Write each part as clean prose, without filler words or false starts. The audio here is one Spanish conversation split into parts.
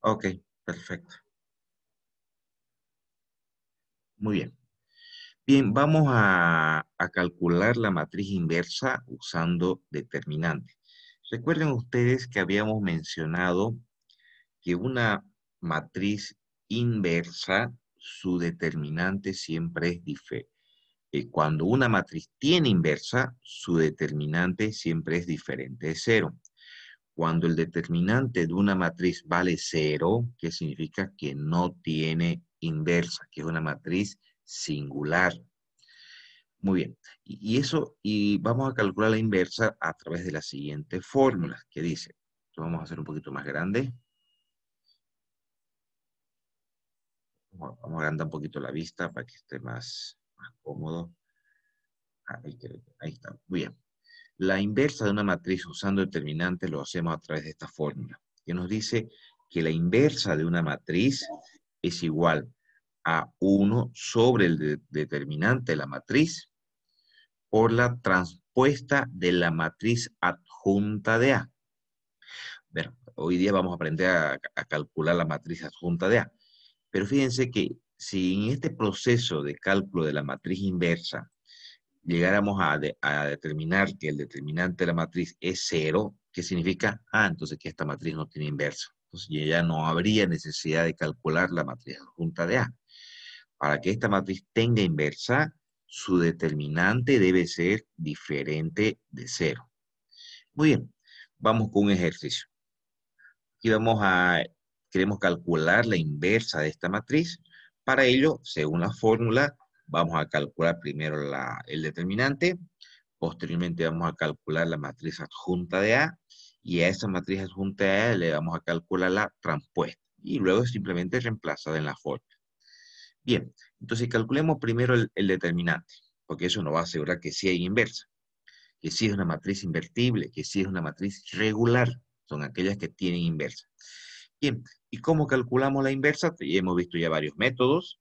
Ok, perfecto. Muy bien. Bien, vamos a calcular la matriz inversa usando determinante. Recuerden ustedes que habíamos mencionado que una matriz inversa, su determinante siempre es diferente. Cuando una matriz tiene inversa, su determinante siempre es diferente de cero. Cuando el determinante de una matriz vale cero, ¿qué significa? Que no tiene inversa, que es una matriz singular. Muy bien. Y vamos a calcular la inversa a través de la siguiente fórmula, que dice, lo vamos a hacer un poquito más grande. Vamos a agrandar un poquito la vista para que esté más cómodo. Ahí está. Muy bien. La inversa de una matriz usando determinantes lo hacemos a través de esta fórmula, que nos dice que la inversa de una matriz es igual a 1 sobre el determinante de la matriz por la transpuesta de la matriz adjunta de A. Bueno, hoy día vamos a aprender a calcular la matriz adjunta de A. Pero fíjense que si en este proceso de cálculo de la matriz inversa llegáramos a determinar que el determinante de la matriz es cero, ¿qué significa? Ah, entonces que esta matriz no tiene inversa. Entonces ya no habría necesidad de calcular la matriz adjunta de A. Para que esta matriz tenga inversa, su determinante debe ser diferente de cero. Muy bien, vamos con un ejercicio. Aquí queremos calcular la inversa de esta matriz. Para ello, según la fórmula, vamos a calcular primero el determinante, posteriormente vamos a calcular la matriz adjunta de A, y a esa matriz adjunta de A le vamos a calcular la transpuesta, y luego simplemente reemplazada en la fórmula. Bien, entonces calculemos primero el determinante, porque eso nos va a asegurar que sí hay inversa, que sí es una matriz invertible, que sí es una matriz regular, son aquellas que tienen inversa. Bien, ¿y cómo calculamos la inversa? Hemos visto ya varios métodos.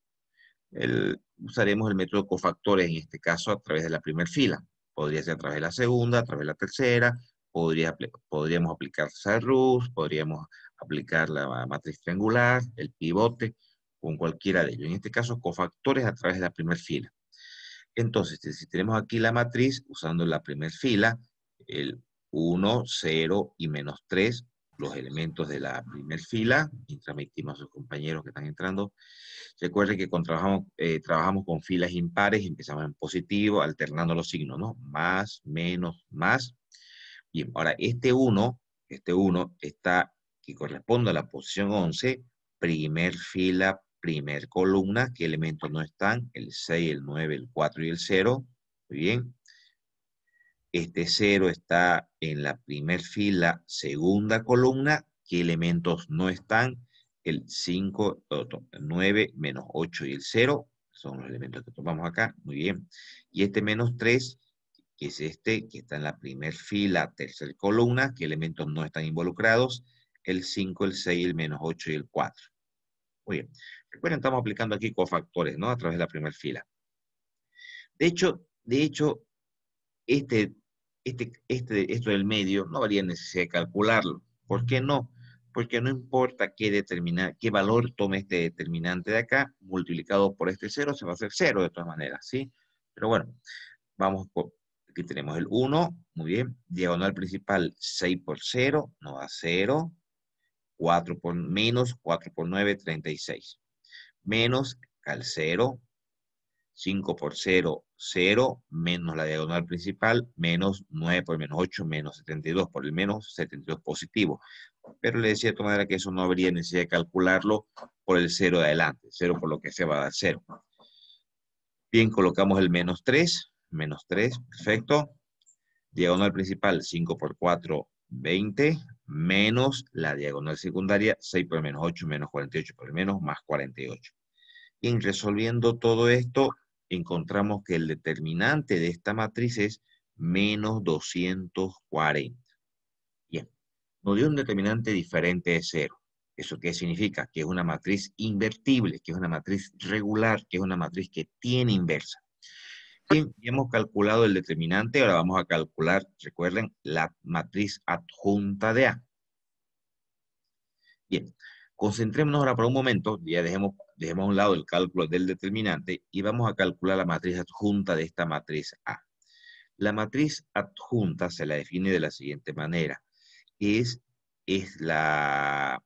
Usaremos el método cofactores en este caso a través de la primera fila. Podría ser a través de la segunda, a través de la tercera, podríamos aplicar Rus, podríamos aplicar la matriz triangular, el pivote, con cualquiera de ellos. En este caso, cofactores a través de la primera fila. Entonces, si tenemos aquí la matriz, usando la primera fila, el 1, 0 y menos 3, los elementos de la primera fila, mientras metimos a sus compañeros que están entrando. Recuerden que cuando trabajamos con filas impares, empezamos en positivo, alternando los signos, ¿no? Más, menos, más. Bien, ahora este 1 está, que corresponde a la posición 11, primer fila, primer columna. ¿Qué elementos no están? El 6, el 9, el 4 y el 0. Muy bien. Este 0 está en la primer fila, segunda columna. ¿Qué elementos no están? El 5, el 9, menos 8 y el 0. Son los elementos que tomamos acá. Muy bien. Y este menos 3, que es este, que está en la primer fila, tercera columna. ¿Qué elementos no están involucrados? El 5, el 6, el menos 8 y el 4. Muy bien. Recuerden, estamos aplicando aquí cofactores, ¿no? A través de la primera fila. De hecho, este, esto del medio no habría necesidad de calcularlo. ¿Por qué no? Porque no importa qué valor tome este determinante de acá, multiplicado por este cero, se va a hacer cero de todas maneras, ¿sí? Pero bueno, aquí tenemos el 1, muy bien, diagonal principal 6 por 0, nos da 0, 4 por 9, 36. Menos al 0, 5 por 0, 0, menos la diagonal principal, menos 9 por menos 8, menos 72, por el menos 72 positivo. Pero le decía de todas maneras que eso no habría necesidad de calcularlo por el 0 de adelante, 0 por lo que se va a dar 0. Bien, colocamos el menos 3, perfecto. Diagonal principal, 5 por 4, 20, menos la diagonal secundaria, 6 por menos 8, menos 48 por el menos, más 48. Y resolviendo todo esto, encontramos que el determinante de esta matriz es menos 240. Bien, nos dio un determinante diferente de cero. ¿Eso qué significa? Que es una matriz invertible, que es una matriz regular, que es una matriz que tiene inversa. Bien, ya hemos calculado el determinante, ahora vamos a calcular, recuerden, la matriz adjunta de A. Bien, Concentrémonos ahora por un momento, ya dejemos a un lado el cálculo del determinante y vamos a calcular la matriz adjunta de esta matriz A. La matriz adjunta se la define de la siguiente manera. Es, es la,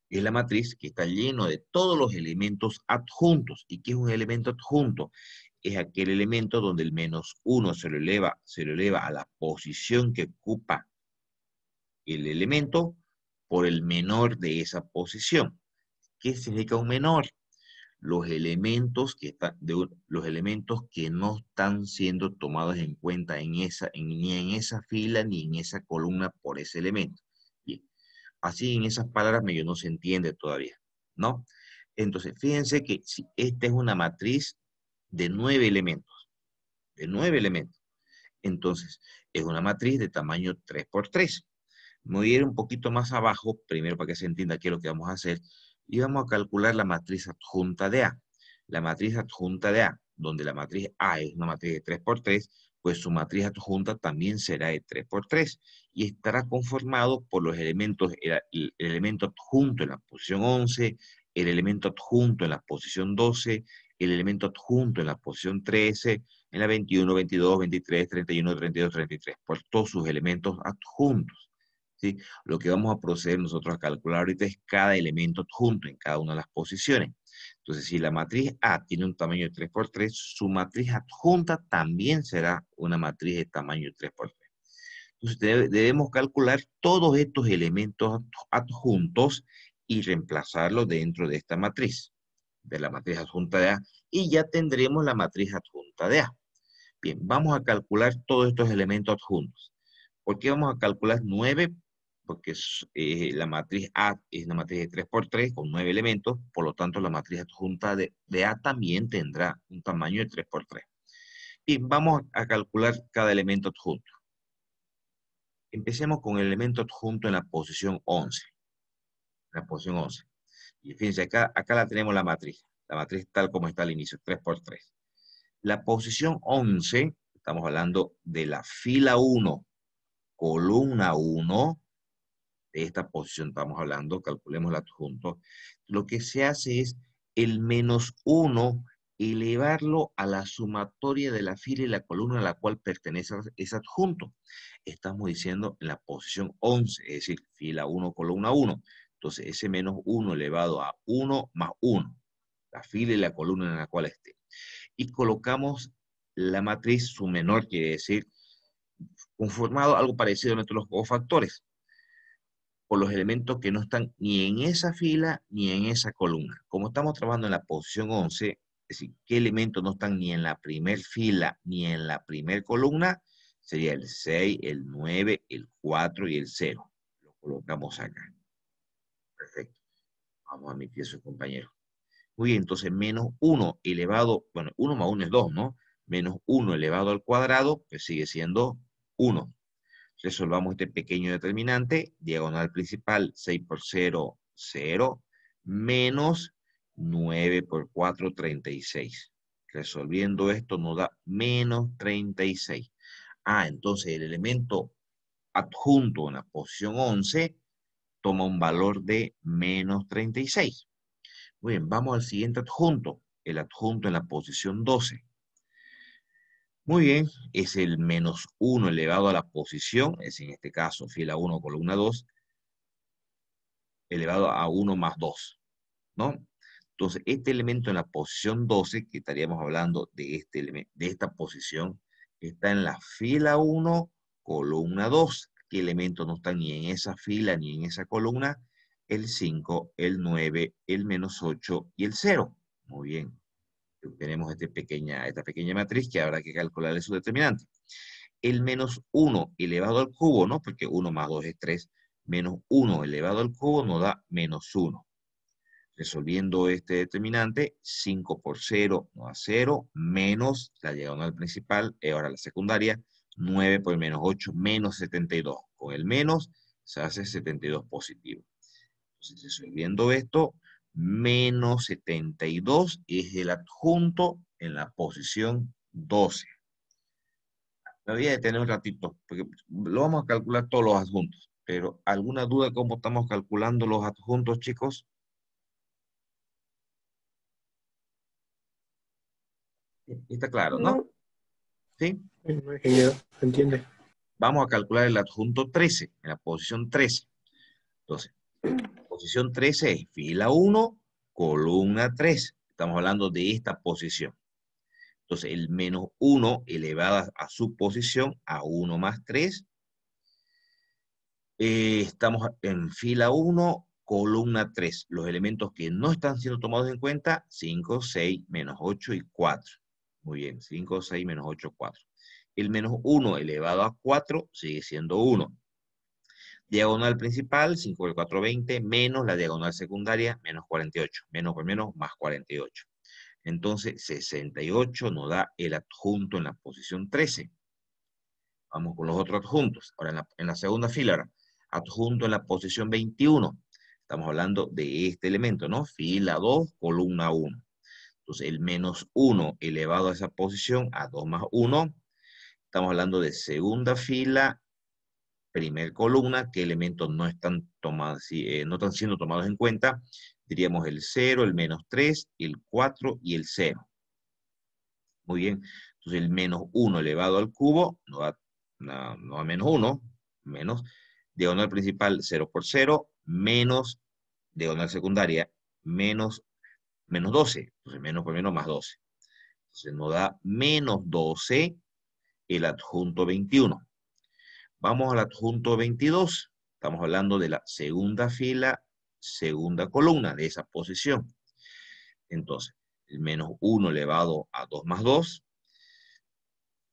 es la matriz que está lleno de todos los elementos adjuntos. ¿Y qué es un elemento adjunto? Es aquel elemento donde el -1 se lo eleva a la posición que ocupa el elemento por el menor de esa posición. ¿Qué significa un menor? Los elementos los elementos que no están siendo tomados en cuenta ni en esa fila ni en esa columna por ese elemento. Bien. Así en esas palabras medio no se entiende todavía, ¿no? Entonces, fíjense que si esta es una matriz de 9 elementos, entonces es una matriz de tamaño 3×3. Me voy a ir un poquito más abajo, primero para que se entienda qué es lo que vamos a hacer, y vamos a calcular la matriz adjunta de A. La matriz adjunta de A, donde la matriz A es una matriz de 3×3, pues su matriz adjunta también será de 3×3, y estará conformado por los elementos, el elemento adjunto en la posición 11, el elemento adjunto en la posición 12, el elemento adjunto en la posición 13, en la 21, 22, 23, 31, 32, 33, por todos sus elementos adjuntos. ¿Sí? Lo que vamos a proceder nosotros a calcular ahorita es cada elemento adjunto en cada una de las posiciones. Entonces, si la matriz A tiene un tamaño de 3×3, su matriz adjunta también será una matriz de tamaño 3×3. Entonces, debemos calcular todos estos elementos adjuntos y reemplazarlos dentro de esta matriz, de la matriz adjunta de A, y ya tendremos la matriz adjunta de A. Bien, vamos a calcular todos estos elementos adjuntos. ¿Por qué vamos a calcular 9? Porque la matriz A es una matriz de 3×3 con 9 elementos, por lo tanto la matriz adjunta de A también tendrá un tamaño de 3×3. Bien, vamos a calcular cada elemento adjunto. Empecemos con el elemento adjunto en la posición 11. La posición 11. Y fíjense, acá la tenemos la matriz tal como está al inicio, 3×3. La posición 11, estamos hablando de la fila 1, columna 1, de esta posición estamos hablando, calculemos el adjunto. Lo que se hace es el -1 elevarlo a la sumatoria de la fila y la columna a la cual pertenece ese adjunto. Estamos diciendo en la posición 11, es decir, fila 1, columna 1. Entonces, ese -1 elevado a 1 más 1, la fila y la columna en la cual esté. Y colocamos la matriz, su menor quiere decir, conformado algo parecido a nuestros cofactores, por los elementos que no están ni en esa fila ni en esa columna. Como estamos trabajando en la posición 11, es decir, qué elementos no están ni en la primer fila ni en la primer columna, sería el 6, el 9, el 4 y el 0. Lo colocamos acá. Perfecto. Vamos a admitir eso, compañero. Muy bien, entonces -1 elevado, bueno, 1 más 1 es 2, ¿no? -1 elevado al cuadrado, pues sigue siendo 1. Resolvamos este pequeño determinante, diagonal principal, 6 por 0, 0, menos 9 por 4, 36. Resolviendo esto nos da menos 36. Entonces el elemento adjunto en la posición 11 toma un valor de menos 36. Muy bien, vamos al siguiente adjunto, el adjunto en la posición 12. Muy bien, es el -1 elevado a la posición, es en este caso fila 1, columna 2, elevado a 1 más 2, ¿no? Entonces, este elemento en la posición 12, que estaríamos hablando de de esta posición, está en la fila 1, columna 2. ¿Qué elementos no están ni en esa fila ni en esa columna? El 5, el 9, el -8 y el 0. Muy bien. Tenemos esta pequeña matriz que habrá que calcularle su determinante. El -1 elevado al cubo, ¿no? Porque 1 más 2 es 3. -1 elevado al cubo nos da -1. Resolviendo este determinante, 5 por 0 nos da 0, menos la diagonal principal, ahora la secundaria, 9 por -8, menos 72. Con el menos se hace 72 positivo. Entonces, resolviendo esto, menos 72 es el adjunto en la posición 12. Me voy a detener un ratito, porque lo vamos a calcular todos los adjuntos. Pero, ¿alguna duda cómo estamos calculando los adjuntos, chicos? Está claro, ¿no? No, ¿Sí? no es ingeniero, ¿se entiende? Vamos a calcular el adjunto 13, en la posición 13. Entonces, posición 13 es fila 1, columna 3. Estamos hablando de esta posición. Entonces, el menos 1 elevado a su posición a 1 más 3. Estamos en fila 1, columna 3. Los elementos que no están siendo tomados en cuenta, 5, 6, menos 8 y 4. Muy bien, 5, 6, menos 8, 4. El menos 1 elevado a 4 sigue siendo 1. Diagonal principal, 5 por 4, 20, menos la diagonal secundaria, menos 48. Menos por menos, más 48. Entonces, 68 nos da el adjunto en la posición 13. Vamos con los otros adjuntos. Ahora, en la segunda fila, ahora, adjunto en la posición 21. Estamos hablando de este elemento, ¿no? Fila 2, columna 1. Entonces, el menos 1 elevado a esa posición, a 2 más 1. Estamos hablando de segunda fila, primer columna, qué elementos no están tomados, no están siendo tomados en cuenta. Diríamos el 0, el menos 3, el 4 y el 0. Muy bien. Entonces el menos 1 elevado al cubo no da menos 1, menos diagonal principal 0 por 0, menos diagonal secundaria menos 12. Entonces menos por menos más 12. Entonces nos da menos 12 el adjunto 21. Vamos al adjunto 22. Estamos hablando de la segunda fila, segunda columna de esa posición. Entonces, el menos 1 elevado a 2 más 2.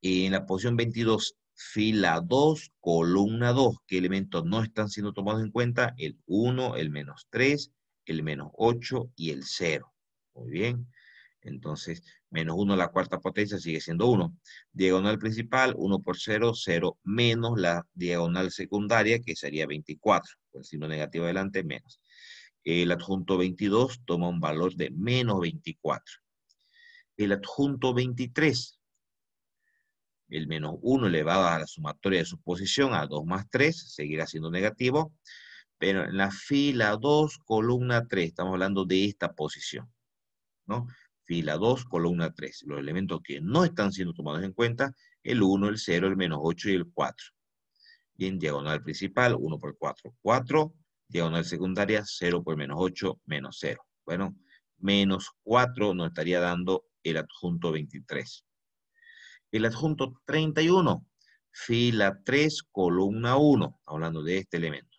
Y en la posición 22, fila 2, columna 2. ¿Qué elementos no están siendo tomados en cuenta? El 1, el menos 3, el menos 8 y el 0. Muy bien. Entonces, menos 1 a la cuarta potencia sigue siendo 1. Diagonal principal, 1 por 0, 0, menos la diagonal secundaria, que sería 24. Con el signo negativo adelante, menos. El adjunto 22 toma un valor de menos 24. El adjunto 23, el menos 1 elevado a la sumatoria de su posición, a 2 más 3, seguirá siendo negativo. Pero en la fila 2, columna 3, estamos hablando de esta posición, ¿no? Fila 2, columna 3. Los elementos que no están siendo tomados en cuenta, el 1, el 0, el menos 8 y el 4. Y en diagonal principal, 1 por 4, 4. Diagonal secundaria, 0 por menos 8, menos 0. Bueno, menos 4 nos estaría dando el adjunto 23. El adjunto 31, fila 3, columna 1. Hablando de este elemento.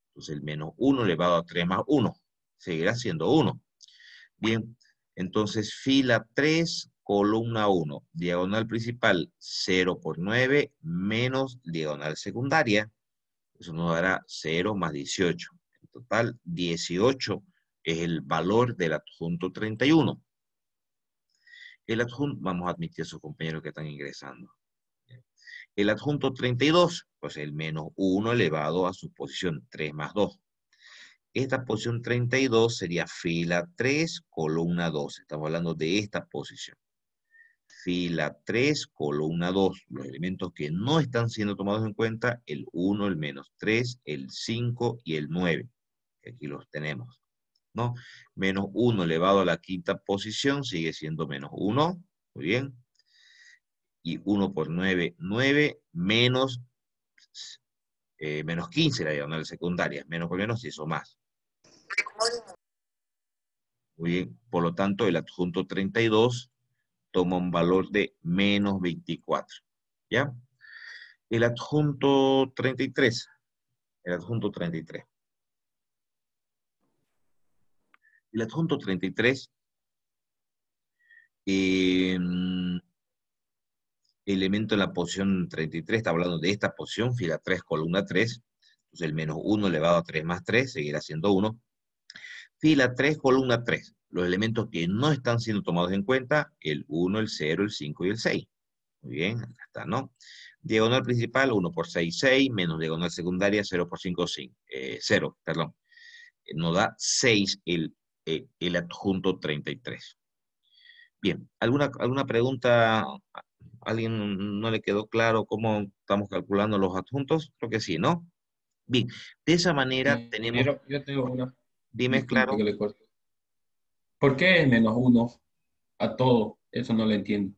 Entonces el menos 1 elevado a 3 más 1. Seguirá siendo 1. Bien, entonces fila 3, columna 1, diagonal principal 0 por 9 menos diagonal secundaria. Eso nos dará 0 más 18. En total, 18 es el valor del adjunto 31. El adjunto, vamos a admitir a sus compañeros que están ingresando. El adjunto 32, pues el menos 1 elevado a su posición 3 más 2. Esta posición 32 sería fila 3, columna 2. Estamos hablando de esta posición. Fila 3, columna 2. Los elementos que no están siendo tomados en cuenta, el 1, el menos 3, el 5 y el 9. Aquí los tenemos, ¿no? Menos 1 elevado a la quinta posición sigue siendo menos 1. Muy bien. Y 1 por 9, 9, menos 15 la diagonal secundaria. Menos por menos, hizo más. Muy bien. Por lo tanto, el adjunto 32 toma un valor de menos 24. ¿Ya? El adjunto 33. El adjunto 33. El adjunto 33, elemento en la posición 33, está hablando de esta posición, fila 3, columna 3. Entonces el menos 1 elevado a 3 más 3 seguirá siendo 1. Fila 3, columna 3. Los elementos que no están siendo tomados en cuenta, el 1, el 0, el 5 y el 6. Muy bien, acá está, ¿no? Diagonal principal, 1 por 6, 6, menos diagonal secundaria, 0 por 5, 5. 0, perdón. Nos da 6 el adjunto 33. Bien, ¿alguna pregunta? ¿A ¿Alguien no le quedó claro cómo estamos calculando los adjuntos? Creo que sí, ¿no? Bien, de esa manera tenemos, Ingeniero, yo tengo una, dime disculpe claro. que le corte. ¿Por qué es -1 a todo? Eso no lo entiendo.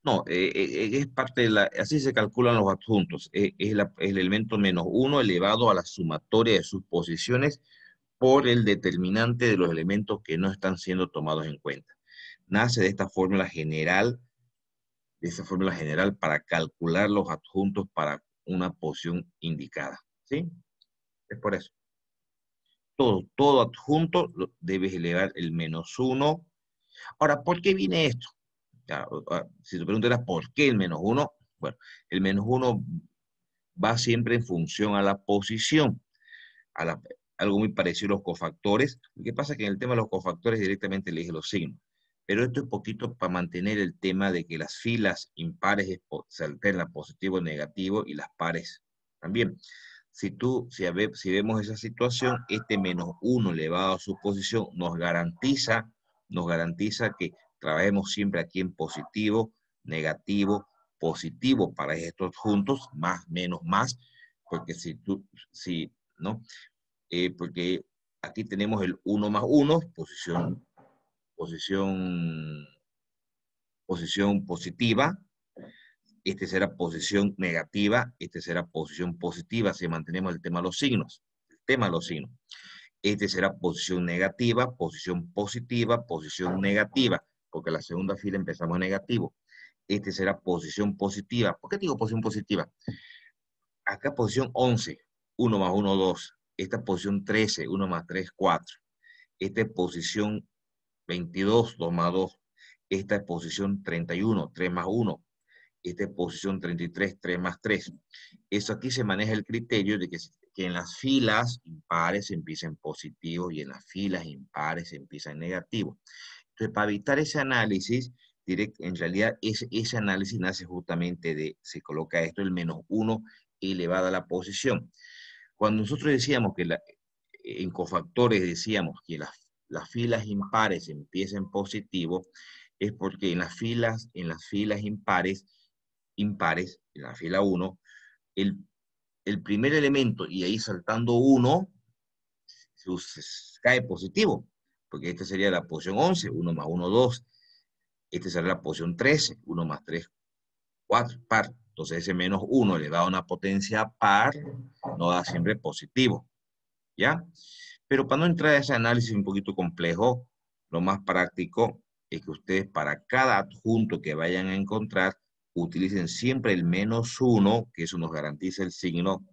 No, es parte de la, así se calculan los adjuntos. Es el elemento -1 elevado a la sumatoria de sus posiciones por el determinante de los elementos que no están siendo tomados en cuenta. Nace de esta fórmula general para calcular los adjuntos para una posición indicada. ¿Sí? Es por eso. Todo adjunto debes elevar el -1. Ahora, ¿por qué viene esto? Ya, si tu pregunta era ¿por qué el -1? Bueno, el -1 va siempre en función a la posición, a la, algo muy parecido a los cofactores. Lo que pasa es que en el tema de los cofactores directamente elige los signos. Pero esto es poquito para mantener el tema de que las filas impares se alternan positivo y negativo y las pares también. Si vemos esa situación, este -1 elevado a su posición nos garantiza que trabajemos siempre aquí en positivo, negativo, positivo para estos juntos, más, menos, más, porque si, ¿no? Porque aquí tenemos el 1 más 1, posición, posición positiva, este será posición negativa, este será posición positiva, si mantenemos el tema de los signos, Este será posición negativa, posición positiva, posición negativa, porque la segunda fila empezamos negativo. Este será posición positiva. ¿Por qué digo posición positiva? Acá posición 11, 1 más 1, 2. Esta posición 13, 1 más 3, 4. Esta es posición 22, 2 más 2. Esta es posición 31, 3 más 1. Esta es posición 33, 3 más 3. Eso aquí se maneja el criterio de que en las filas impares se empieza en positivo y en las filas impares se empieza en negativo. Entonces, para evitar ese análisis, en realidad ese análisis nace justamente se coloca esto, el -1 elevado a la posición. Cuando nosotros decíamos que en cofactores decíamos que las filas impares empiezan en positivo, es porque en las filas impares, en la fila 1, el, el primer elemento y ahí saltando 1 cae positivo, porque esta sería la posición 11, 1 más 1, 2. Esta sería la posición 13, 1 más 3, 4, par. Entonces ese -1 elevado a una potencia par no da siempre positivo, ¿ya? Pero para no entrar a ese análisis un poquito complejo, lo más práctico es que ustedes para cada adjunto que vayan a encontrar, utilicen siempre el -1, que eso nos garantiza el signo,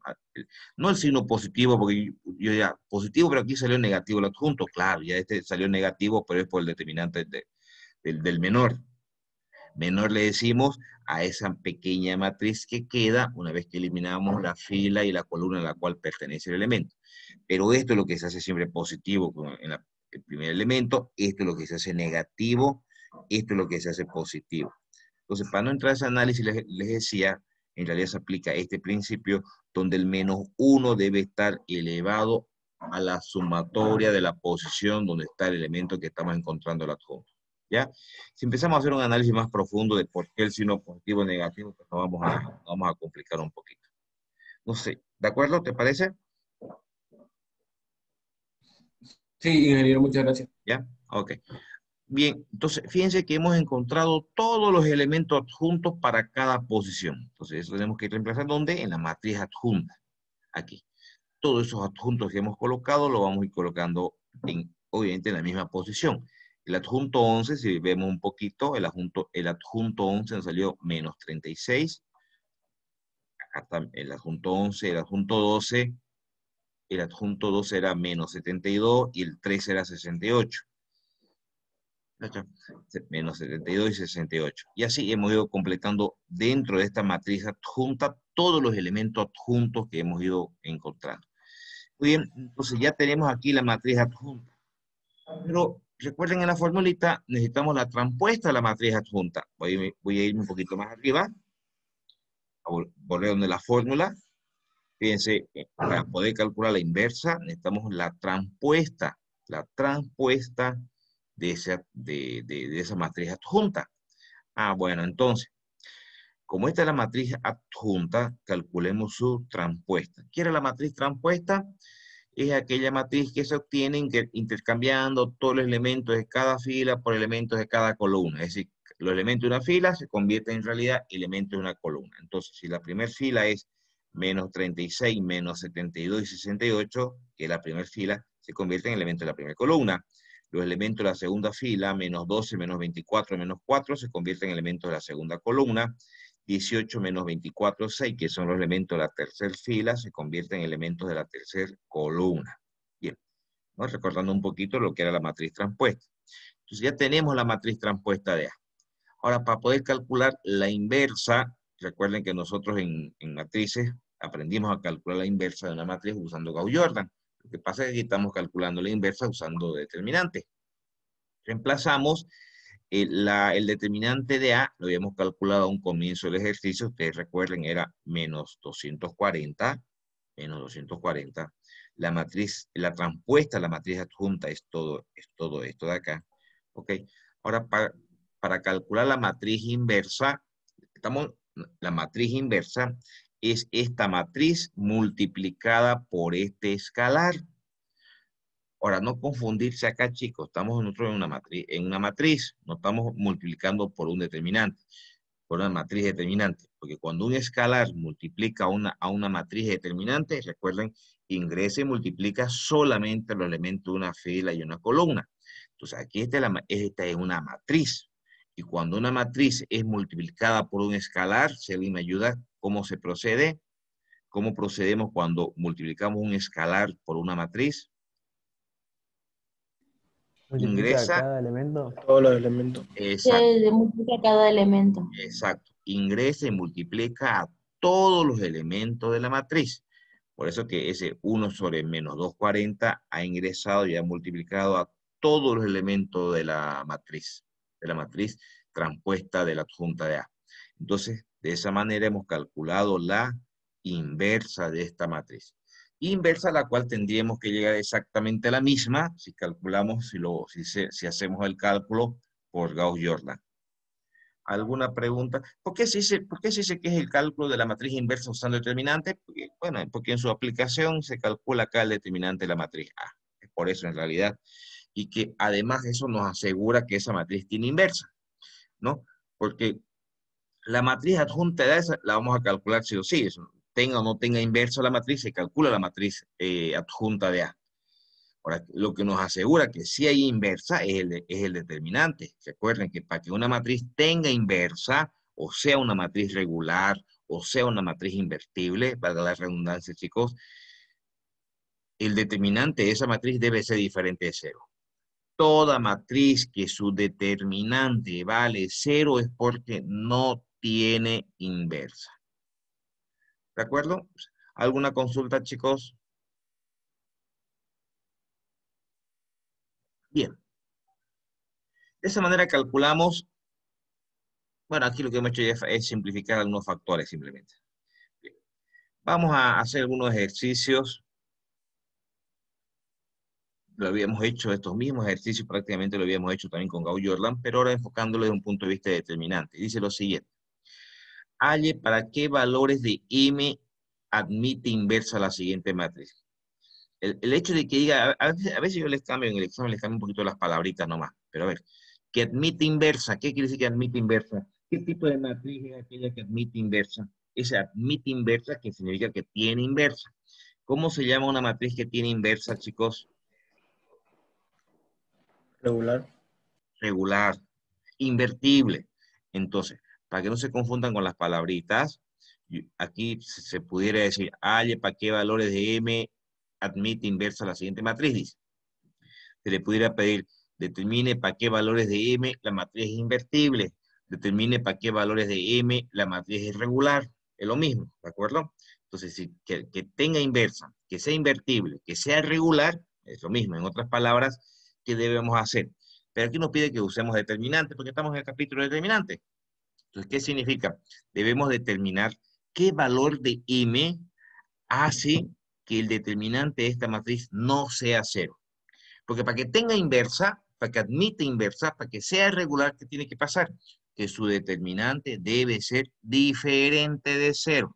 no el signo positivo, porque yo ya, positivo, pero aquí salió negativo el adjunto, claro, ya este salió negativo, pero es por el determinante del menor. Menor le decimos a esa pequeña matriz que queda una vez que eliminamos la fila y la columna a la cual pertenece el elemento. Pero esto es lo que se hace siempre positivo en el primer elemento, esto es lo que se hace negativo, esto es lo que se hace positivo. Entonces, para no entrar a ese análisis, les decía, en realidad se aplica este principio donde el -1 debe estar elevado a la sumatoria de la posición donde está el elemento que estamos encontrando el adjunto. ¿Ya? Si empezamos a hacer un análisis más profundo de por qué el signo positivo o negativo, pues nos vamos a complicar un poquito. No sé, ¿de acuerdo? ¿Te parece? Sí, ingeniero, muchas gracias. ¿Ya? Ok. Bien, entonces fíjense que hemos encontrado todos los elementos adjuntos para cada posición. Entonces eso tenemos que reemplazar ¿dónde? En la matriz adjunta. Aquí. Todos esos adjuntos que hemos colocado lo vamos a ir colocando obviamente en la misma posición. El adjunto 11, si vemos un poquito, el adjunto 11 nos salió -36. Acá el adjunto 11, el adjunto 12 era -72 y el 13 era 68. -72 y 68. Y así hemos ido completando dentro de esta matriz adjunta todos los elementos adjuntos que hemos ido encontrando. Muy bien, entonces ya tenemos aquí la matriz adjunta. Pero recuerden en la formulita necesitamos la transpuesta de la matriz adjunta. Voy a irme un poquito más arriba. Volver donde la fórmula. Fíjense, para poder calcular la inversa necesitamos la transpuesta de esa matriz adjunta. Bueno, entonces, Como esta es la matriz adjunta, calculemos su transpuesta. ¿Qué era la matriz transpuesta? Es aquella matriz que se obtiene intercambiando todos los elementos de cada fila por elementos de cada columna. Es decir, los elementos de una fila se convierten en realidad elementos de una columna. Entonces, si la primera fila es menos 36, menos 72 y 68, que es la primera fila, se convierte en elementos de la primera columna. Los elementos de la segunda fila, menos 12, menos 24, menos 4, se convierten en elementos de la segunda columna. 18 menos 24, 6, que son los elementos de la tercera fila, se convierten en elementos de la tercera columna. Bien, ¿no? Recordando un poquito lo que era la matriz transpuesta. Entonces ya tenemos la matriz transpuesta de A. Ahora, para poder calcular la inversa, recuerden que nosotros en matrices aprendimos a calcular la inversa de una matriz usando Gauss-Jordan. Lo que pasa es que aquí estamos calculando la inversa usando determinantes. Reemplazamos el determinante de A, lo habíamos calculado a un comienzo del ejercicio, ustedes recuerden, era menos 240, menos 240. La matriz, la transpuesta, la matriz adjunta es todo esto de acá. Ok, ahora para calcular la matriz inversa, la matriz inversa es esta matriz multiplicada por este escalar. Ahora, no confundirse acá, chicos, estamos nosotros en una matriz, no estamos multiplicando por un determinante, por una matriz determinante, porque cuando un escalar multiplica a una matriz determinante, recuerden, ingresa y multiplica solamente los elementos de una fila y una columna. Entonces, aquí esta es una matriz, y cuando una matriz es multiplicada por un escalar, si alguien me ayuda, ¿cómo se procede? ¿Cómo procedemos cuando multiplicamos un escalar por una matriz? Multiplica Ingresa, cada elemento. Todos los elementos. exacto, Se multiplica cada elemento. exacto, ingresa y multiplica a todos los elementos de la matriz. Por eso que ese 1 sobre menos 240 ha ingresado y ha multiplicado a todos los elementos de la matriz transpuesta de la adjunta de A. Entonces, de esa manera hemos calculado la inversa de esta matriz. Inversa a la cual tendríamos que llegar exactamente a la misma si calculamos, si hacemos el cálculo por Gauss-Jordan. ¿Alguna pregunta? ¿Por qué se dice que es el cálculo de la matriz inversa usando determinante? Porque, bueno, porque en su aplicación se calcula acá el determinante de la matriz A. Es por eso en realidad. Y que además eso nos asegura que esa matriz tiene inversa, ¿no? Porque la matriz adjunta de esa la vamos a calcular sí o sí. Eso, tenga o no tenga inversa la matriz, se calcula la matriz adjunta de A. Ahora, lo que nos asegura que si hay inversa es el determinante. Recuerden que para que una matriz tenga inversa, o sea una matriz regular, o sea una matriz invertible, valga la redundancia, chicos, el determinante de esa matriz debe ser diferente de 0. Toda matriz que su determinante vale 0 es porque no tiene inversa. ¿De acuerdo? ¿Alguna consulta, chicos? Bien. De esa manera calculamos, bueno, aquí lo que hemos hecho ya es simplificar algunos factores simplemente. Bien. Vamos a hacer algunos ejercicios. Lo habíamos hecho, estos mismos ejercicios prácticamente lo habíamos hecho también con Gauss-Jordan, pero ahora enfocándolo desde un punto de vista determinante. Dice lo siguiente. Halle para qué valores de M admite inversa la siguiente matriz. El hecho de que diga, a veces yo les cambio en el examen, les cambio un poquito las palabritas nomás, pero a ver, que admite inversa, ¿qué quiere decir que admite inversa? ¿Qué tipo de matriz es aquella que admite inversa? Esa admite inversa, que significa que tiene inversa. ¿Cómo se llama una matriz que tiene inversa, chicos? Regular. Regular, invertible. Entonces, para que no se confundan con las palabritas, aquí se pudiera decir, halle para qué valores de M admite inversa la siguiente matriz, dice. Se le pudiera pedir, determine para qué valores de M la matriz es invertible, determine para qué valores de M la matriz es regular, es lo mismo, ¿de acuerdo? Entonces, que tenga inversa, que sea invertible, que sea regular, es lo mismo. En otras palabras, ¿qué debemos hacer? Pero aquí nos pide que usemos determinantes, porque estamos en el capítulo de determinantes. Entonces, ¿qué significa? Debemos determinar qué valor de M hace que el determinante de esta matriz no sea 0. Porque para que tenga inversa, para que admita inversa, para que sea regular, ¿qué tiene que pasar? que su determinante debe ser diferente de 0.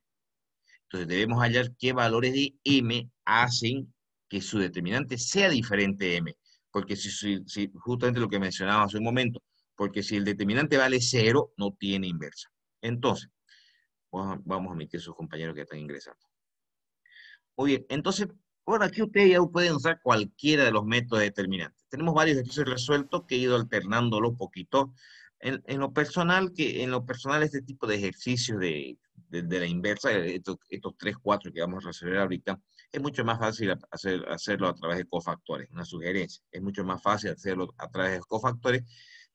Entonces debemos hallar qué valores de m hacen que su determinante sea diferente de m. Porque si justamente lo que mencionaba hace un momento, porque si el determinante vale 0, no tiene inversa. Entonces, vamos a omitir a sus compañeros que están ingresando. Muy bien, entonces, bueno, aquí ustedes ya pueden usar cualquiera de los métodos determinantes. Tenemos varios ejercicios resueltos que he ido alternándolos poquito. En lo personal, este tipo de ejercicios de la inversa, estos 3, 4 que vamos a resolver ahorita, es mucho más fácil hacerlo a través de cofactores, una sugerencia. Es mucho más fácil hacerlo a través de cofactores,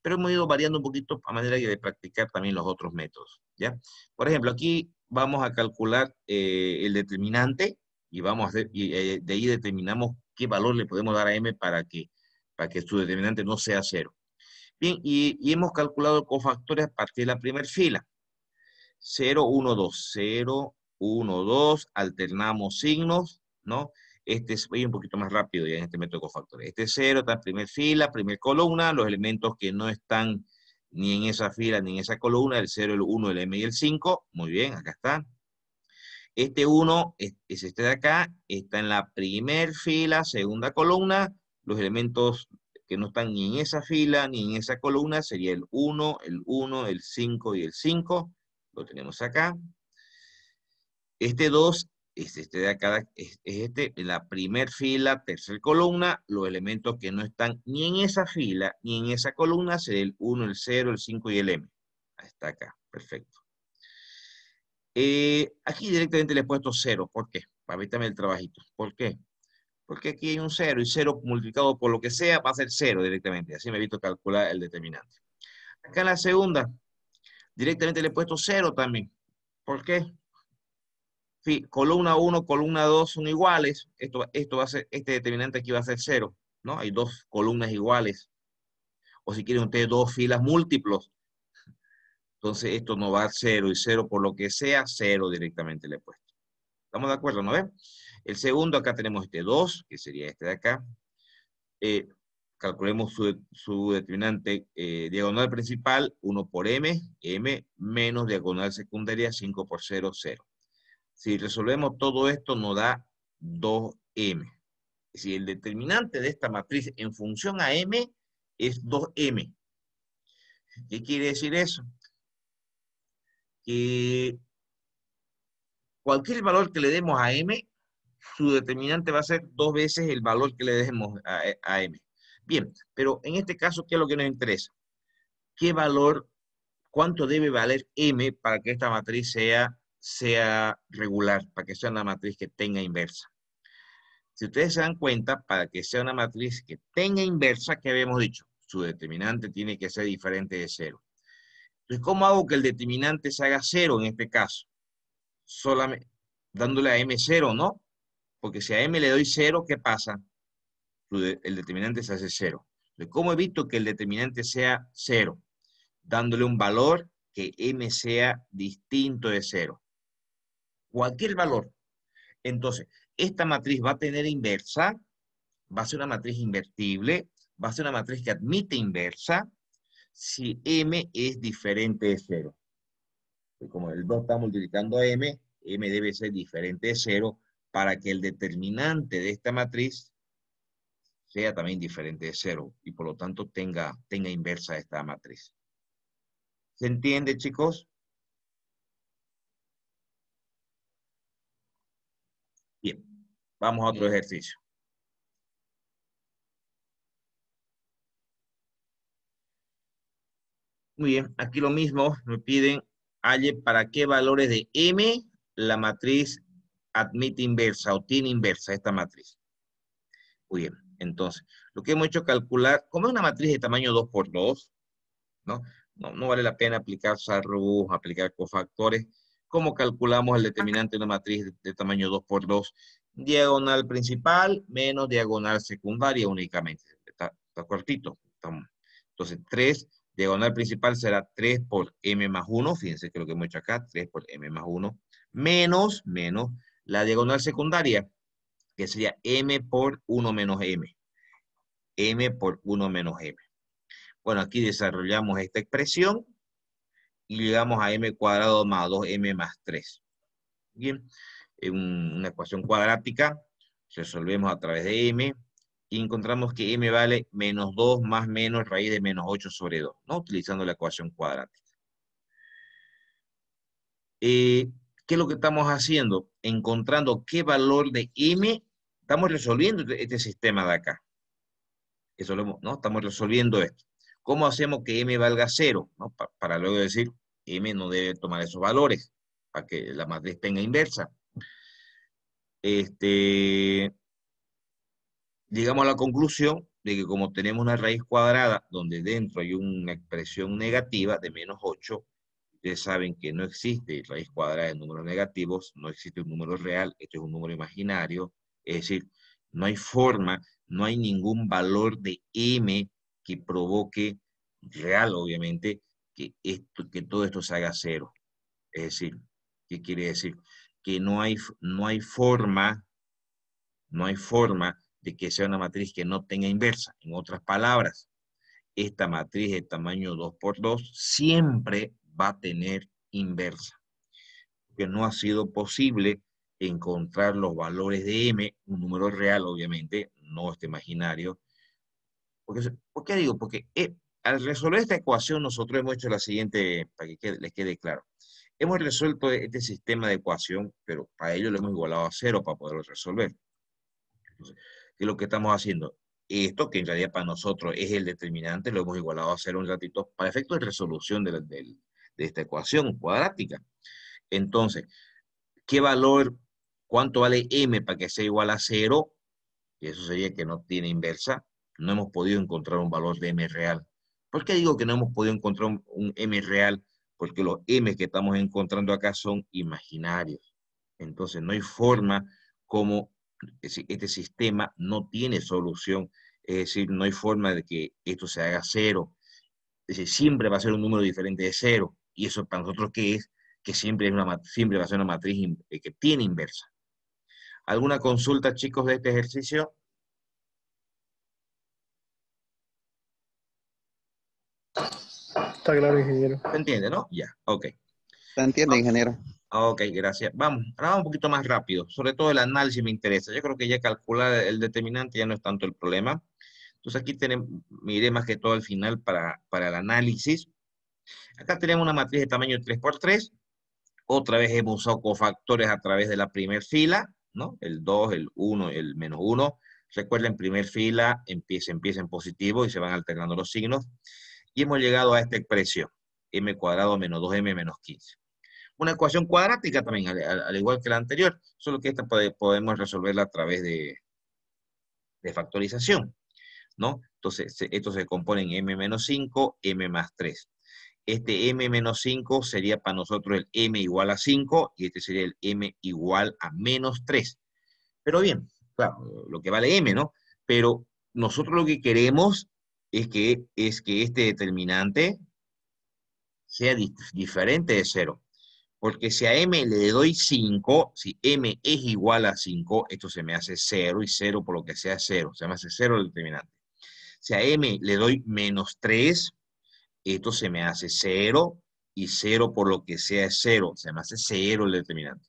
pero hemos ido variando un poquito a manera de practicar también los otros métodos, ¿ya? Por ejemplo, aquí vamos a calcular el determinante, y de ahí determinamos qué valor le podemos dar a m para que su determinante no sea 0. Bien, y hemos calculado cofactores a partir de la primera fila. 0, 1, 2, 0, 1, 2, alternamos signos, ¿no? Voy un poquito más rápido ya en este método de cofactores. 0 está en primera fila, primera columna, los elementos que no están ni en esa fila ni en esa columna, el 0, el 1, el m y el 5, muy bien, acá está. 1 es este de acá, está en la primera fila, segunda columna, los elementos que no están ni en esa fila ni en esa columna sería el 1, el 5 y el 5, lo tenemos acá. 2 es este de acá, es en la primera fila, tercera columna, los elementos que no están ni en esa fila ni en esa columna sería el 1, el 0, el 5 y el m. Ahí está acá, perfecto. Aquí directamente le he puesto 0. ¿Por qué? Para evitarme el trabajito. ¿Por qué? Porque aquí hay un 0 y 0 multiplicado por lo que sea va a ser 0 directamente. Así me evito calcular el determinante. Acá en la segunda, directamente le he puesto 0 también. ¿Por qué? Sí, columna 1, columna 2 son iguales. Esto va a ser, este determinante aquí va a ser 0, ¿no? Hay dos columnas iguales. O si quieren ustedes dos filas múltiplos. Entonces esto no va a 0 y 0 por lo que sea, 0 directamente le he puesto. ¿Estamos de acuerdo, no ven? El segundo, acá tenemos este 2, que sería este de acá. Calculemos su determinante diagonal principal, 1 por m, menos diagonal secundaria, 5 por 0, 0. Si resolvemos todo esto, nos da 2m. Si el determinante de esta matriz en función a m es 2m. ¿Qué quiere decir eso? Que cualquier valor que le demos a m, su determinante va a ser 2 veces el valor que le demos a m. Bien, pero en este caso, ¿qué es lo que nos interesa? ¿Qué valor, cuánto debe valer m para que esta matriz sea regular, para que sea una matriz que tenga inversa? Si ustedes se dan cuenta, para que sea una matriz que tenga inversa, ¿qué habíamos dicho? Su determinante tiene que ser diferente de 0. Entonces, ¿cómo hago que el determinante se haga 0 en este caso? Solamente dándole a m 0, ¿no? Porque si a m le doy 0, ¿qué pasa? El determinante se hace 0. Entonces, ¿cómo evito que el determinante sea 0? Dándole un valor que m sea distinto de 0. Cualquier valor. Entonces, esta matriz va a tener inversa, va a ser una matriz invertible, va a ser una matriz que admite inversa, si m es diferente de 0. Y como el 2 está multiplicando a m, m debe ser diferente de 0 para que el determinante de esta matriz sea también diferente de 0 y por lo tanto tenga inversa esta matriz. ¿Se entiende, chicos? Bien, vamos a otro ejercicio. Muy bien, aquí lo mismo, me piden, halle para qué valores de m la matriz admite inversa o tiene inversa esta matriz. Muy bien, entonces, lo que hemos hecho calcular, como es una matriz de tamaño 2×2, ¿no? No vale la pena aplicar SARRUS, aplicar cofactores. ¿Cómo calculamos el determinante de una matriz de tamaño 2×2? Diagonal principal menos diagonal secundaria únicamente. Está cortito. Entonces, 3, diagonal principal será 3 por m más 1. Fíjense que lo que hemos hecho acá, 3 por m más 1. Menos la diagonal secundaria, que sería m por 1 menos m. M por 1 menos m. Bueno, aquí desarrollamos esta expresión y llegamos a m cuadrado más 2m más 3. Bien, en una ecuación cuadrática, resolvemos a través de m, y encontramos que m vale menos 2 más menos raíz de menos 8 sobre 2, ¿no? Utilizando la ecuación cuadrática. ¿Qué es lo que estamos haciendo? Encontrando qué valor de m, estamos resolviendo este sistema de acá. Eso ¿no? Estamos resolviendo esto. ¿Cómo hacemos que m valga 0? ¿No? Para luego decir, m no debe tomar esos valores, para que la matriz tenga inversa. Llegamos a la conclusión de que como tenemos una raíz cuadrada, donde dentro hay una expresión negativa de menos 8, ustedes saben que no existe raíz cuadrada de números negativos, no existe un número real, esto es un número imaginario, es decir, no hay forma, no hay ningún valor de m que provoque, real obviamente, que todo esto se haga 0. Es decir, ¿qué quiere decir? Que no hay forma de que sea una matriz que no tenga inversa. En otras palabras, esta matriz de tamaño 2×2 siempre va a tener inversa. Porque no ha sido posible encontrar los valores de m, un número real obviamente, no este imaginario. ¿Por qué digo? Porque al resolver esta ecuación nosotros hemos hecho la siguiente, para que les quede claro. Hemos resuelto este sistema de ecuación, pero para ello lo hemos igualado a 0 para poderlo resolver. Entonces, ¿qué es lo que estamos haciendo? Esto, que en realidad para nosotros es el determinante, lo hemos igualado a 0 un ratito para efectos de resolución de esta ecuación cuadrática. Entonces, ¿qué valor, cuánto vale m para que sea igual a 0? Y eso sería que no tiene inversa. No hemos podido encontrar un valor de m real. ¿Por qué digo que no hemos podido encontrar un m real? Porque los m que estamos encontrando acá son imaginarios. Entonces, no hay forma como este sistema no tiene solución. Es decir, no hay forma de que esto se haga 0. Es decir, siempre va a ser un número diferente de 0. Y eso para nosotros, ¿qué es? Que siempre va a ser una matriz que tiene inversa. ¿Alguna consulta, chicos, de este ejercicio? Está claro, ingeniero. ¿Se entiende, no? Ya, ok. ¿Se entiende, ingeniero? Ok, gracias. Vamos, ahora vamos un poquito más rápido. Sobre todo el análisis me interesa. Yo creo que ya calcular el determinante ya no es tanto el problema. Entonces aquí tenemos, miré más que todo al final para el análisis. Acá tenemos una matriz de tamaño 3×3. Otra vez hemos usado cofactores a través de la primera fila, ¿no? El 2, el 1, el menos 1. Recuerden, primer fila empieza en positivo y se van alternando los signos. Y hemos llegado a esta expresión, m cuadrado menos 2m menos 15. Una ecuación cuadrática también, al igual que la anterior, solo que esta podemos resolverla a través de factorización, ¿no? Entonces, esto se compone en m menos 5, m más 3. Este m menos 5 sería para nosotros el m igual a 5, y este sería el m igual a menos 3. Pero bien, claro, lo que vale m, ¿no? Pero nosotros lo que queremos es que este determinante sea diferente de 0. Porque si a m le doy 5, si m es igual a 5, esto se me hace 0, y 0 por lo que sea 0, se me hace 0 el determinante. Si a m le doy menos 3, esto se me hace 0, y 0 por lo que sea 0, se me hace 0 el determinante.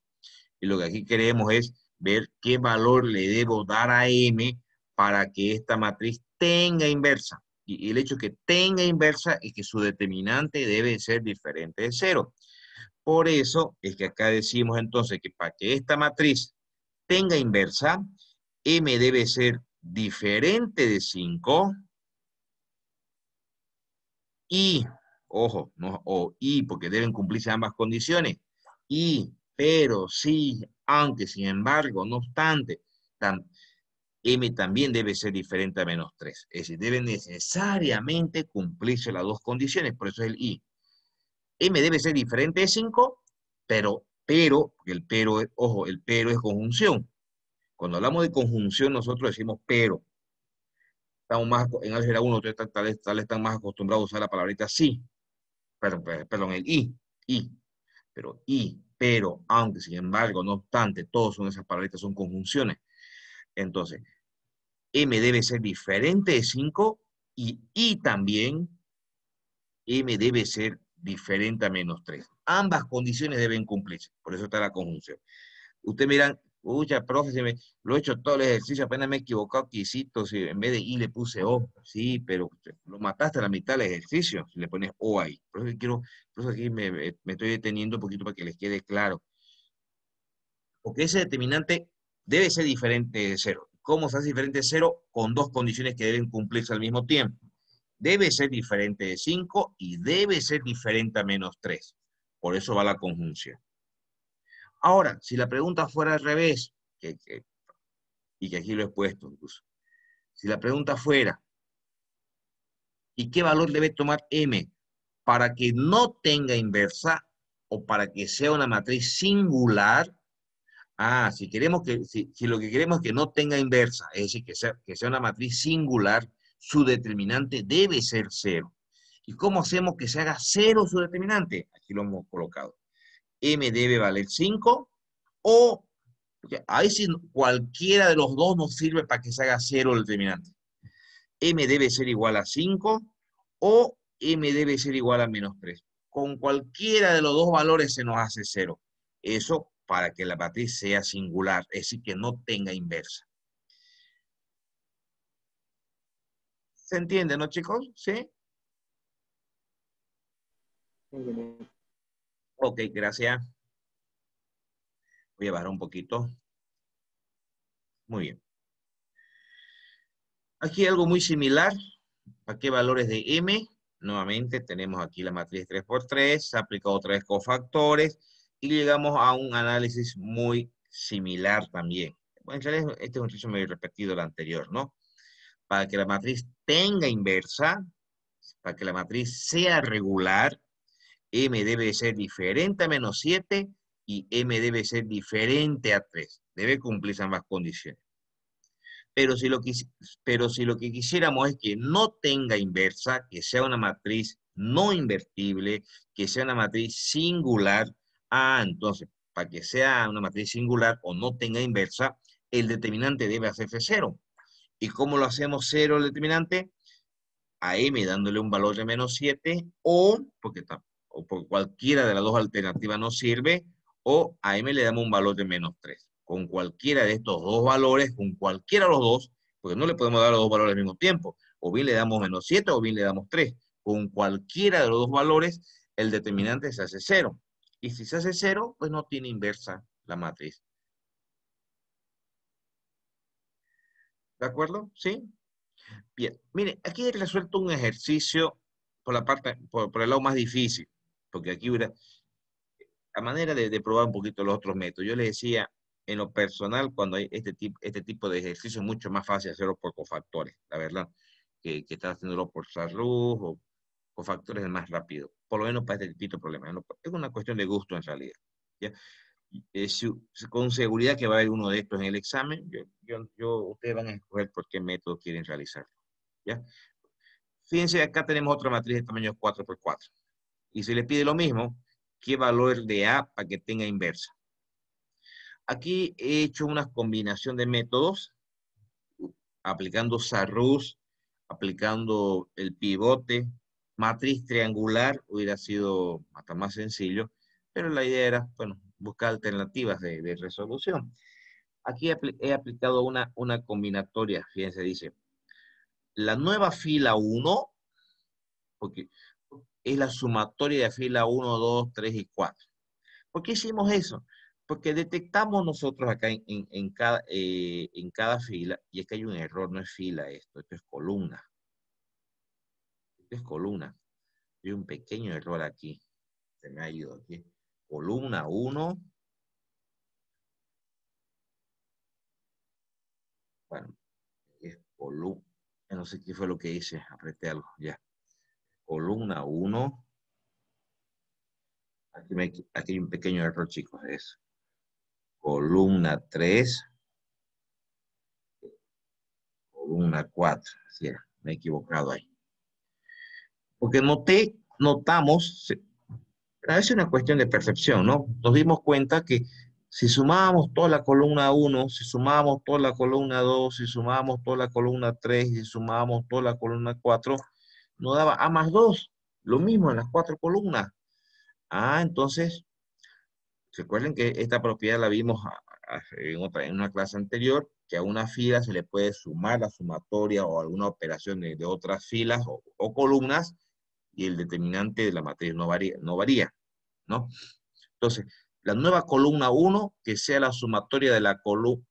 Y lo que aquí queremos es ver qué valor le debo dar a m para que esta matriz tenga inversa. Y el hecho de que tenga inversa es que su determinante debe ser diferente de 0. Por eso es que acá decimos entonces que para que esta matriz tenga inversa, m debe ser diferente de 5 y, ojo, no o y, porque deben cumplirse ambas condiciones, y, pero, sí, aunque, sin embargo, no obstante, m también debe ser diferente a menos 3. Es decir, deben necesariamente cumplirse las dos condiciones, por eso es el y. M debe ser diferente de 5, pero, el pero, ojo, el pero es conjunción. Cuando hablamos de conjunción, nosotros decimos pero. Estamos más, en álgebra 1, ustedes tal vez están más acostumbrados a usar la palabrita sí. Perdón, el y. Pero, aunque, sin embargo, no obstante, todas esas palabritas son conjunciones. Entonces, M debe ser diferente de 5 y también M debe ser diferente a menos 3. Ambas condiciones deben cumplirse, por eso está la conjunción. Ustedes miran, pucha, profe, lo he hecho todo el ejercicio, apenas me he equivocado quisito, si en vez de I le puse O. Sí, pero lo mataste a la mitad del ejercicio, si le pones O ahí. Por eso aquí me estoy deteniendo un poquito para que les quede claro. Porque ese determinante debe ser diferente de 0. ¿Cómo se hace diferente de 0? Con dos condiciones que deben cumplirse al mismo tiempo. Debe ser diferente de 5 y debe ser diferente a menos 3. Por eso va la conjunción. Ahora, si la pregunta fuera al revés, y que aquí lo he puesto incluso, si la pregunta fuera, ¿y qué valor debe tomar M para que no tenga inversa o para que sea una matriz singular? Ah, si lo que queremos es que no tenga inversa, es decir, que sea una matriz singular, su determinante debe ser 0. ¿Y cómo hacemos que se haga 0 su determinante? Aquí lo hemos colocado. M debe valer 5 o, ahí sí, cualquiera de los dos nos sirve para que se haga 0 el determinante. M debe ser igual a 5 o M debe ser igual a menos 3. Con cualquiera de los dos valores se nos hace 0. Eso para que la matriz sea singular, es decir, que no tenga inversa. ¿Se entiende, no, chicos? ¿Sí? Ok, gracias. Voy a bajar un poquito. Muy bien. Aquí hay algo muy similar. ¿Para qué valores de M? Nuevamente tenemos aquí la matriz 3×3, se aplica otra vez cofactores y llegamos a un análisis muy similar también. Bueno, en realidad este es un ejercicio medio repetido el anterior, ¿no? Para que la matriz tenga inversa, para que la matriz sea regular, M debe ser diferente a menos 7 y M debe ser diferente a 3. Debe cumplirse ambas condiciones. Pero si lo que quisiéramos es que no tenga inversa, que sea una matriz no invertible, que sea una matriz singular, entonces, para que sea una matriz singular o no tenga inversa, el determinante debe hacerse 0. ¿Y cómo lo hacemos 0 el determinante? A M dándole un valor de menos 7, o porque cualquiera de las dos alternativas no sirve, o a M le damos un valor de menos 3. Con cualquiera de estos dos valores, con cualquiera de los dos, porque no le podemos dar los dos valores al mismo tiempo, o bien le damos menos 7 o bien le damos 3. Con cualquiera de los dos valores, el determinante se hace 0. Y si se hace 0, pues no tiene inversa la matriz. ¿De acuerdo? ¿Sí? Bien, mire, aquí he resuelto un ejercicio por el lado más difícil, porque aquí hubiera, a manera de probar un poquito los otros métodos. Yo les decía, en lo personal, cuando hay este tipo de ejercicio, es mucho más fácil hacerlo por cofactores, la verdad, que estar haciéndolo por Sarrus o cofactores es más rápido, por lo menos para este tipo de problemas. Es una cuestión de gusto en realidad. ¿Ya? Con seguridad que va a haber uno de estos en el examen, ustedes van a escoger por qué método quieren realizar. ¿Ya? Fíjense, acá tenemos otra matriz de tamaño 4×4. Y se les pide lo mismo, ¿qué valor de A para que tenga inversa? Aquí he hecho una combinación de métodos, aplicando Sarrus, aplicando el pivote, matriz triangular, hubiera sido hasta más sencillo, pero la idea era, bueno, buscar alternativas de resolución. Aquí he aplicado una combinatoria, fíjense, dice, la nueva fila 1, porque es la sumatoria de fila 1, 2, 3 y 4. ¿Por qué hicimos eso? Porque detectamos nosotros acá en cada fila, y es que hay un error, no es fila esto es columna. Esto es columna. Hay un pequeño error aquí. Se me ha ido aquí. Columna 1. Bueno, es columna. No sé qué fue lo que hice. Apreté algo, ya. Columna 1. Aquí hay un pequeño error, chicos. Es columna 3. Columna 4. Así es, me he equivocado ahí. Porque notamos, a veces es una cuestión de percepción, ¿no? Nos dimos cuenta que si sumábamos toda la columna 1, si sumábamos toda la columna 2, si sumábamos toda la columna 3, si sumábamos toda la columna 4, nos daba A más 2. Lo mismo en las 4 columnas. Ah, entonces, recuerden que esta propiedad la vimos en una clase anterior, que a una fila se le puede sumar la sumatoria o alguna operación de otras filas o columnas, y el determinante de la matriz no varía, ¿no? Entonces, la nueva columna 1, que sea la sumatoria de la columna...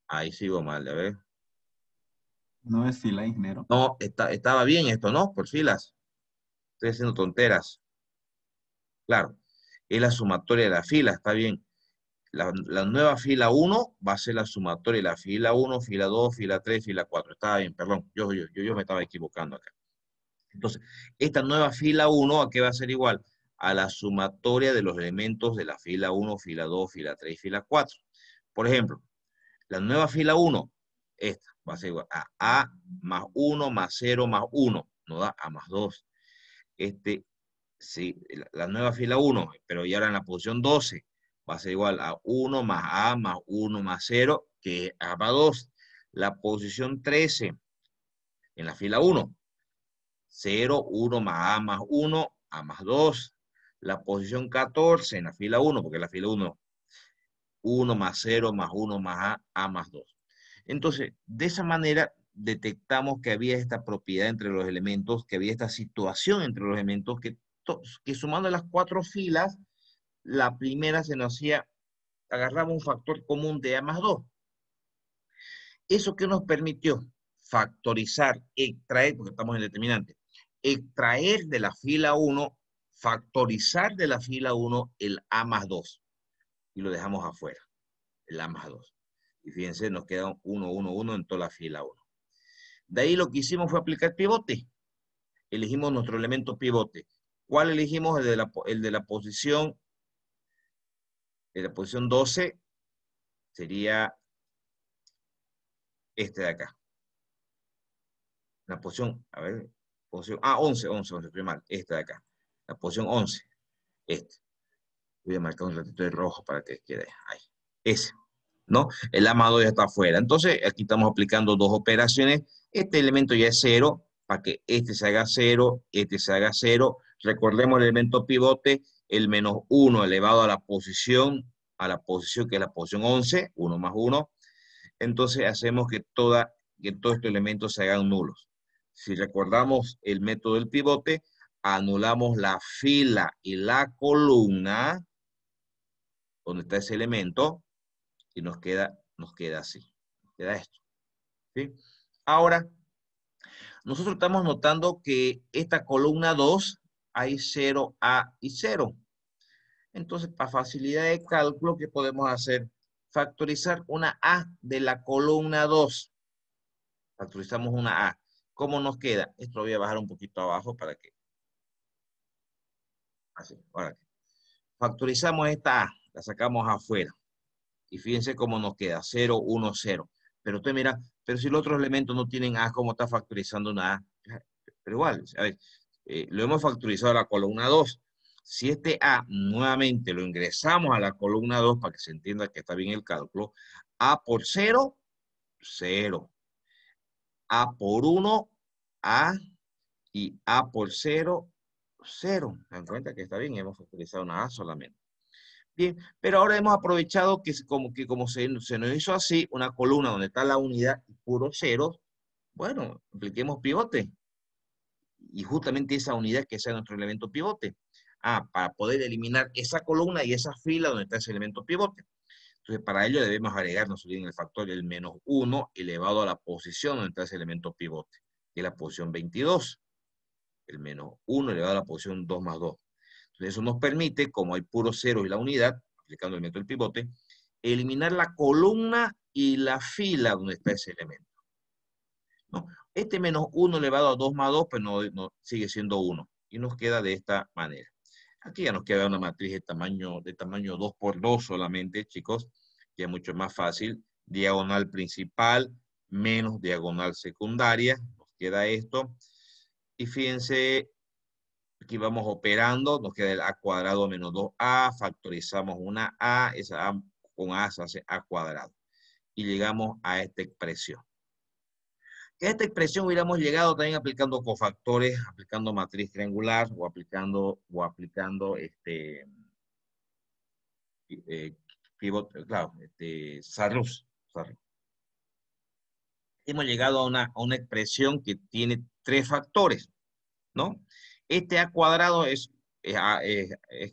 Ahí sigo mal, a ver. No es fila, ingeniero. No, estaba bien esto, ¿no? Por filas. Estoy haciendo tonteras. Claro, es la sumatoria de la fila, está bien. La nueva fila 1 va a ser la sumatoria de la fila 1, fila 2, fila 3, fila 4. Estaba bien, perdón. Yo me estaba equivocando acá. Entonces, esta nueva fila 1, ¿a qué va a ser igual? A la sumatoria de los elementos de la fila 1, fila 2, fila 3, fila 4. Por ejemplo, la nueva fila 1, esta, va a ser igual a más 1 más 0 más 1. Nos da A más 2. Sí, la nueva fila 1, pero ya ahora en la posición 12, va a ser igual a 1 más A más 1 más 0, que es A más 2. La posición 13, en la fila 1, 0, 1 más A más 2. La posición 14, en la fila 1, porque la fila 1, 1 más 0 más 1 más A más 2. Entonces, de esa manera detectamos que había esta propiedad entre los elementos, que había esta situación entre los elementos, que sumando las 4 filas, la primera se nos hacía, agarraba un factor común de A más 2. ¿Eso qué nos permitió? Factorizar, extraer, porque estamos en determinante, extraer de la fila 1, factorizar de la fila 1 el A más 2. Y lo dejamos afuera, el A más 2. Y fíjense, nos queda 1, 1, 1 en toda la fila 1. De ahí lo que hicimos fue aplicar pivote. Elegimos nuestro elemento pivote. ¿Cuál elegimos? El de la posición 12 sería este de acá. La posición, a ver, posición, 11, estoy mal, este de acá. La posición 11, este. Voy a marcar un ratito de rojo para que quede ahí. Ese, ¿no? El A más 2 ya está afuera. Entonces, aquí estamos aplicando dos operaciones. Este elemento ya es 0, para que este se haga 0, este se haga 0. Recordemos el elemento pivote, el menos 1 elevado a la posición que es la posición 11, 1 más 1. Entonces, hacemos que todos estos elementos se hagan nulos. Si recordamos el método del pivote, anulamos la fila y la columna donde está ese elemento y nos queda así. Nos queda esto. ¿Sí? Ahora, nosotros estamos notando que esta columna 2 hay 0, A y 0. Entonces, para facilidad de cálculo, ¿qué podemos hacer? Factorizar una A de la columna 2. Factorizamos una A. ¿Cómo nos queda? Esto lo voy a bajar un poquito abajo para que... Así, ahora. Factorizamos esta A, la sacamos afuera. Y fíjense cómo nos queda, 0, 1, 0. Pero usted mira, pero si los otros elementos no tienen A, ¿cómo está factorizando una A? Pero igual, a ver, lo hemos factorizado a la columna 2. Si este A nuevamente lo ingresamos a la columna 2 para que se entienda que está bien el cálculo, A por 0, 0. A por 1, A, y A por 0, 0. ¿Se dan cuenta que está bien? Hemos factorizado una A solamente. Bien, pero ahora hemos aprovechado que como se nos hizo así, una columna donde está la unidad y puros ceros, bueno, apliquemos pivote. Y justamente esa unidad que sea nuestro elemento pivote. Para poder eliminar esa columna y esa fila donde está ese elemento pivote. Entonces, para ello debemos agregar, no se olviden, el factor del menos 1 elevado a la posición donde está ese elemento pivote, que es la posición 22. El menos 1 elevado a la posición 2 más 2. Entonces, eso nos permite, como hay puros ceros y la unidad, aplicando el método del pivote, eliminar la columna y la fila donde está ese elemento. ¿No? Este menos 1 elevado a 2 más 2, pues no sigue siendo 1. Y nos queda de esta manera. Aquí ya nos queda una matriz de tamaño 2 por 2 solamente, chicos, que es mucho más fácil. Diagonal principal menos diagonal secundaria. Nos queda esto. Y fíjense, aquí vamos operando, nos queda el A cuadrado menos 2A, factorizamos una A, esa A con A se hace A cuadrado. Y llegamos a esta expresión. Que a esta expresión hubiéramos llegado también aplicando cofactores, aplicando matriz triangular o aplicando pivot, claro, Sarrus. Hemos llegado a una expresión que tiene 3 factores, ¿no? Este a cuadrado es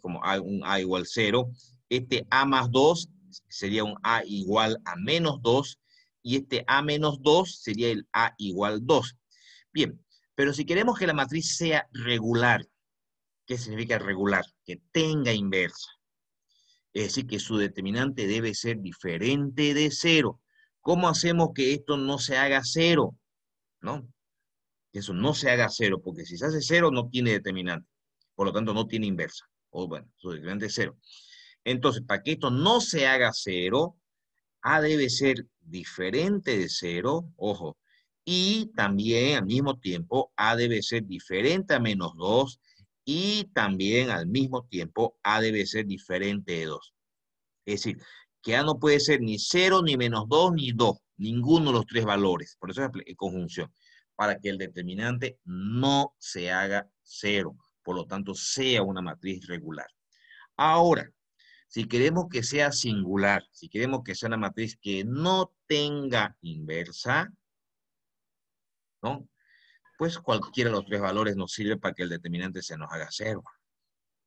como un a igual 0. Este a más 2 sería un a igual a menos 2. Y este a menos 2 sería el a igual 2. Bien, pero si queremos que la matriz sea regular, ¿qué significa regular? Que tenga inversa. Es decir, que su determinante debe ser diferente de 0. ¿Cómo hacemos que esto no se haga 0? ¿No? Que eso no se haga 0, porque si se hace 0 no tiene determinante. Por lo tanto, no tiene inversa. O bueno, su determinante es 0. Entonces, para que esto no se haga 0, A debe ser diferente de 0, ojo, y también al mismo tiempo A debe ser diferente a menos 2, y también al mismo tiempo A debe ser diferente de 2. Es decir, que A no puede ser ni 0, ni menos 2, ni 2, ninguno de los 3 valores. Por eso es conjunción, para que el determinante no se haga 0, por lo tanto sea una matriz regular. Ahora, si queremos que sea singular, si queremos que sea una matriz que no tenga inversa, ¿no? Pues cualquiera de los 3 valores nos sirve para que el determinante se nos haga 0.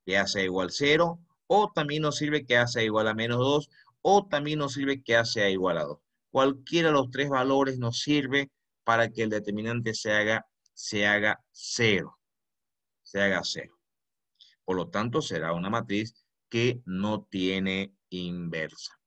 Que A sea igual a 0, o también nos sirve que A sea igual a menos 2, o también nos sirve que A sea igual a 2. Cualquiera de los 3 valores nos sirve para que el determinante se haga 0. Se haga 0. Por lo tanto, será una matriz que no tiene inversa.